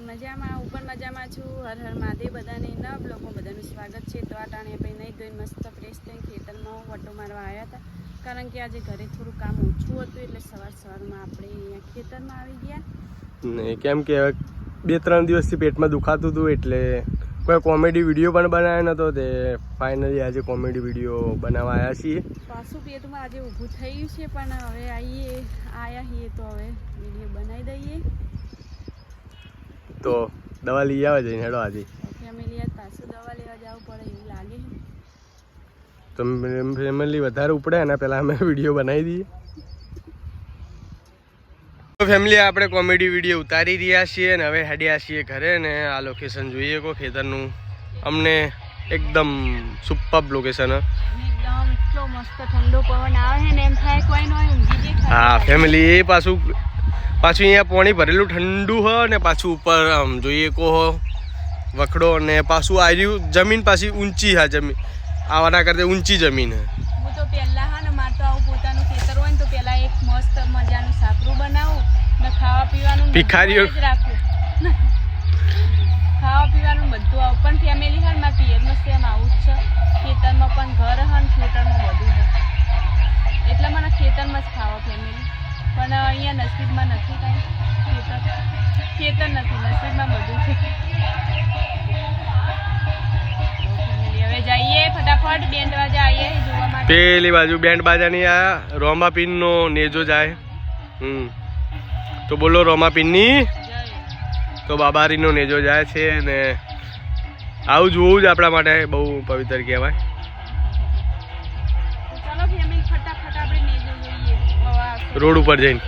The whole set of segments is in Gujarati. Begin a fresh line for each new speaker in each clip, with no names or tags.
મજામાં ઉપર મજામાં છું. હર હર મહાદેવ બધાને નવા બ્લોગમાં બધાનું સ્વાગત છે. તો આ ટાણે આપણે નહીં ધોઈને મસ્ત ફ્રેશ થઈને ખેતરમાં વટો મારવા આવ્યા હતા, કારણ કે આજે ઘરે થોડું કામ ઓછું હતું એટલે સવારમાં આપણે અહીંયા ખેતરમાં આવી ગયા.
કેમ કે 2-3 દિવસથી પેટમાં દુખાતું હતું એટલે કોઈ કોમેડી વિડીયો પણ બનાવ્યો નહોતો. તે ફાઇનલી આજે કોમેડી વિડીયો બનાવવા આવ્યા છીએ.
પાછું પેટમાં આજે ઊભું થયું છે, પણ હવે આવ્યા છીએ તો હવે વિડીયો બનાવી દઈએ.
તો દવા લઈ આવે જઈને હેડો આજે
ફેમિલી પાછું દવા લેવા જવું પડે એવું લાગે.
તો ફેમિલી વધારે ઉપડે એના પહેલાં અમે વિડીયો બનાવી દઈએ. તો ફેમિલી આપણે કોમેડી વિડીયો ઉતારી રહ્યા છીએ અને હવે હેડ્યા છીએ ઘરે. ને આ લોકેશન જોઈએ કો ખેતરનું, અમને એકદમ સુપર લોકેશન.
એકદમ એટલો મસ્ત ઠંડો પવન આવે છે ને એમ થાય કોઈ નો ઊંઘી જાય.
હા ફેમિલી, એ પાછું અહીંયા પાણી ભરેલું ઠંડુ હોય ને પાછું ઉપર આમ જોઈએ કો વખડો ને પાછું આવ્યું જમીન પાછી ઊંચી. હા જમીન આવાના કરતા ઊંચી જમીન હે.
હું તો પહેલા હા ને મારે તો આવું પોતાનું ખેતર હોય ને તો પહેલા એક મસ્ત મજાનું સાકરું બનાવું ને ખાવા પીવાનું
ભિખારીઓ
જ રાખું. ખાવા પીવાનું બધું આવું. પણ ફેમિલી હા મારા પિયરમાં સેમ આવું જ છે. ખેતરમાં પણ ઘર હા ને ખેતરમાં બધું છે એટલે મને ખેતરમાં જ ખાવા ફેમિલી. પણ અહીંયા નસીબમાં નથી કાંઈ ખેતર નથી, નસીબમાં બધું છે. હવે જઈએ ફટાફટ બેન્ડ વાજા આવીએ જોવા માટે.
પેલી બાજુ બેન્ડ બાજા નહીં આયા, રોમાપીન નો નેજો જાય. તો બોલો રોમાપીનની તો બાબારી નો નેજો જાય છે ને આવું જોવું જ આપણા માટે બહુ પવિત્ર કહેવાય.
ચાલો ફેમિલી ફટાફટ આપણે નેજો જોઈએ
રોડ ઉપર જઈને.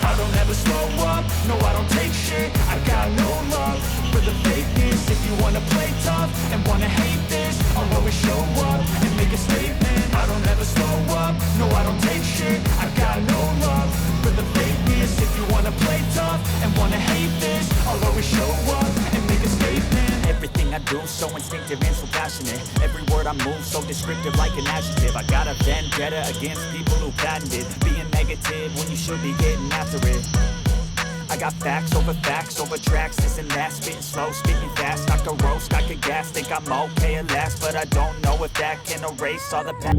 I don't ever slow up, no I don't take shit. I got no love for the fakeness. If you wanna play tough and wanna hate this, I'll always show up and make a statement. I don't ever slow up, no I don't take shit. I got no love for the fakeness. If you wanna play tough and wanna hate this, I'll always show up and make a statement. Everything I do so instinctive and so passionate. Every word I move so descriptive like an adjective. I got a vendetta against people who patented being negative when you should be getting after it. I got facts over tracks, this and that, spitting slow, speaking fast. I could roast, I could gas, think I'm okay at last, but I don't know if that can erase all the past.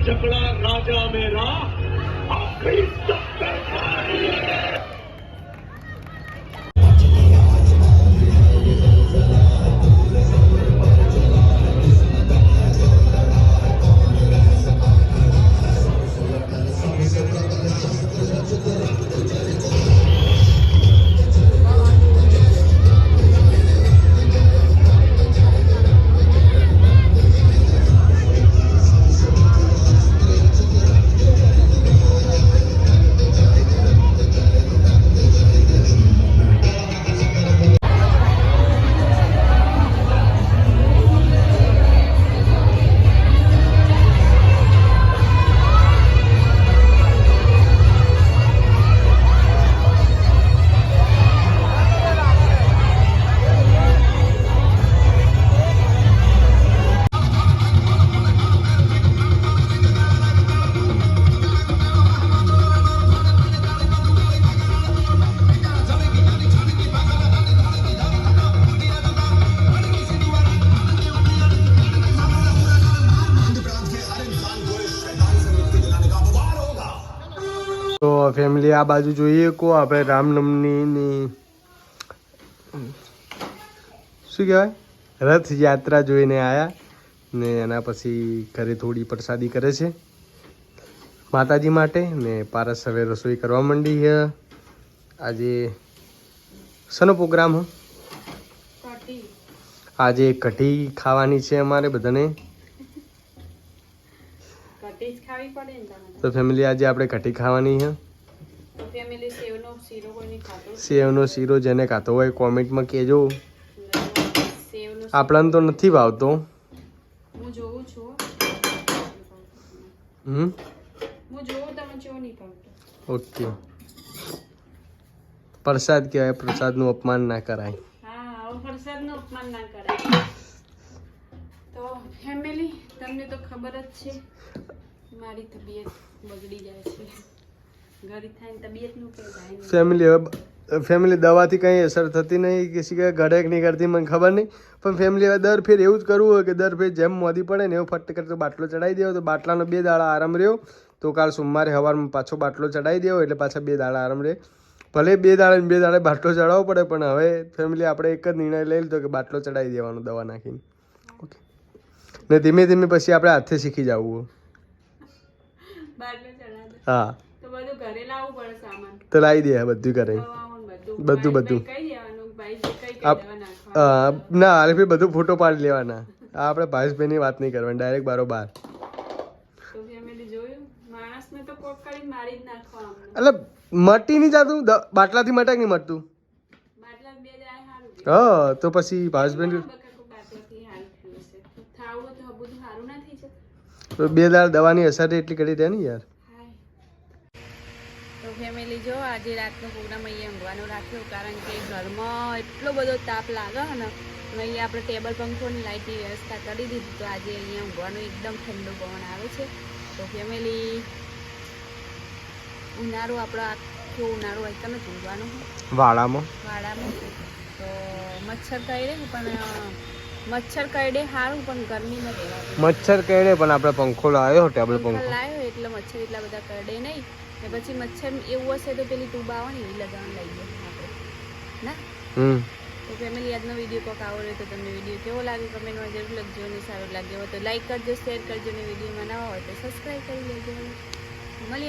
जकड़ा राजा मेरा आखिरी दफ्तर
તો ફેમિલી આ બાજુ જોઈએ કો આપણે રામનવમીની શું કહેવાય રથયાત્રા જોઈને આવ્યા ને એના પછી ઘરે થોડી પ્રસાદી કરે છે માતાજી માટે ને પારસ હવે રસોઈ કરવા માંડી છે. આજે શેનો પ્રોગ્રામ હ? આજે કઢી ખાવાની છે અમારે બધાને. તો ફેમિલી આજે આપણે કઢી ખાવાની છે. સેવનો શીરો જેને ખાતો હોય કોમેન્ટમાં કહેજો. આપણને તો નથી ભાવતો.
હું જોઉં છું.
હમ
હું જોઉં તમે ચો નહીં ભાવતો.
ઓકે. પ્રસાદ કહેવાય, પ્રસાદનું અપમાન ના કરાય.
હા, હવે પ્રસાદનું અપમાન ના કરાય. તો ફેમિલી તમને તો ખબર જ છે મારી તબિયત બગડી જાય છે. ઘરે થાય તબિયતનું કંઈ જાય નહીં.
ફેમિલી દવાથી કંઈ અસર થતી નહીં કે શી ઘરે નહીં કરતી મને ખબર નહીં, પણ ફેમિલી હવે દર ફેર એવું જ કરવું હોય કે દર ફેર જેમ મોદી પડે ને એવું ફટ કરતો બાટલો ચડાવી દેવો. તો બાટલાનો 2 દાડા આરામ રહ્યો તો કાલ સોમવારે સવારમાં પાછો બાટલો ચડાવી દેવો એટલે પાછા 2 દાડા આરામ રહે. ભલે 2 દાડે બાટલો ચડાવવો પડે પણ હવે ફેમિલી આપણે એક જ નિર્ણય લઈ લીધો કે બાટલો ચડાવી દેવાનો દવા નાખીને. ઓકે. ને ધીમે ધીમે પછી આપણે હાથે શીખી જવું.
બાટલો ચડાવે
હા
તો બધું ઘરે લાવવું પડે સામાન.
તો લાવી દે બધું કરે બધું
કઈ દેવાનું ભાઈ જે કઈ દવા નાખવા.
ના હાલ ભાઈ બધું ફોટો પાડી લેવાના. આપણે ભાવેશભાઈની વાત નહીં કરવાની, ડાયરેક્ટ બારોબાર.
તો ફેમિલી જોયું માણસને તો કોક કરી મારી જ નાખવા અમને.
એટલે મટી નહીં જતું બાટલાથી મટાક નહીં મટતું.
બાટલા 2 દાડા સારું
હા તો પછી ભાવેશભાઈ
બાટલાથી સારું થયું છે. થાવું તો બધું સારું ના થઈ જતું.
2 દાડા દવાની અસર એટલી કરી દે ને યાર.
તો ફેમિલી જો આજે રાતનો પ્રોગ્રામ અહીંયા ઊંઘવાનો રાખ્યો કારણ કે ઘરમાં એટલો બધો તાપ લાગે છે ને અહીંયા આપણે ટેબલ પંખોની લાઇટની વ્યવસ્થા કરી દીધી. તો આજે અહીંયા ઊંઘવાનું એકદમ ઠંડો પવન આવે છે. તો ફેમિલી ઉનાળો આપણો આખો ઉનાળો હોય તમે ઊંઘવાનું
વાડામાં
તો મચ્છર કરડે પણ મચ્છર કરડે સારું પણ ગરમીમાં રહેવાતું.
મચ્છર કરડે પણ આપણે પંખો લાવ્યો ટેબલ પંખો
લાવ્યો એટલે મચ્છર એટલા બધા કરડે નહીં. ને પછી મચ્છર એવું હશે તો પેલી ટ્યુબ આવે ને એ લગાવવાનું લઈ જાય આપણે ના. તો ફેમિલી આજનો વિડીયો કોક આવો રહ્યો તો તમને વિડીયો કેવો લાગે કમેન્ટમાં જરૂર લખજો. અને સારો લાગ્યો હોય તો લાઈક કરજો, શેર કરજો. ને વિડીયોમાં નવા હોય તો સબસ્ક્રાઈબ કરી લેજો. મળીએ.